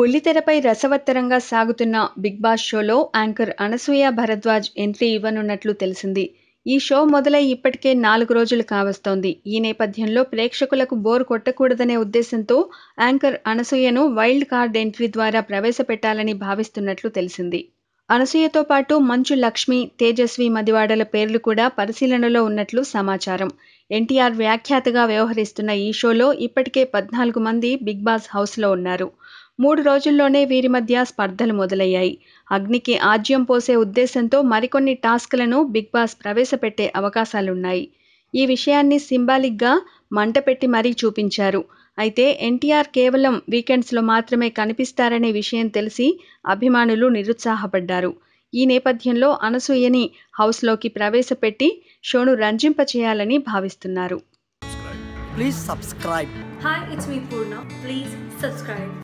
బుల్లితెరపై రసవత్తరంగా సాగుతున్న 'big boss' షోలో యాంకర్ అనసూయ భరద్వాజ్ ఎంట్రీ ఇవ్వనున్నట్లు తెలిసింది. ఈ షో మొదలై ఇప్పటికే 4 రోజులు కావస్తోంది. ఈ నేపథ్యంలో ప్రేక్షకులకు బోర్ కొట్టకూడదనే ఉద్దేశంతో యాంకర్ అనసూయను వైల్డ్ కార్డ్ ఎంట్రీ ద్వారా ప్రవేశపెట్టాలని భావిస్తున్నట్లు తెలిసింది. అనసూయతో పాటు మంచు లక్ష్మి, తేజస్వి మదివాడల పేర్లు కూడా పరిశీలనలో ఉన్నట్లు సమాచారం. ఎన్టీఆర్ వ్యాఖ్యాతగా వ్యవహరిస్తున్న ఈ షోలో ఇప్పటికే 14 మంది బిగ్ బాస్ హౌస్లో ఉన్నారు. 3 రోజుల్లోనే వీరి మధ్య స్పర్ధలు మొదలయ్యాయి. అగ్నికి ఆజ్యం పోసే ఉద్దేశంతో మరికొన్ని టాస్క్లను బిగ్ బాస్ ప్రవేశపెట్టే అవకాశాలున్నాయి. ఈ విషయాన్ని సింబాలిక్గా మంటపెట్టి మరీ చూపించారు. అయితే ఎన్టీఆర్ కేవలం వీకెండ్స్లో మాత్రమే కనిపిస్తారనే విషయం తెలిసి అభిమానులు నిరుత్సాహపడ్డారు. ఈ నేపథ్యంలో అనసూయని హౌస్లోకి ప్రవేశపెట్టి షోను రంజింపచేయాలని భావిస్తున్నారు. Please subscribe. Hi, it's me Purna. Please subscribe.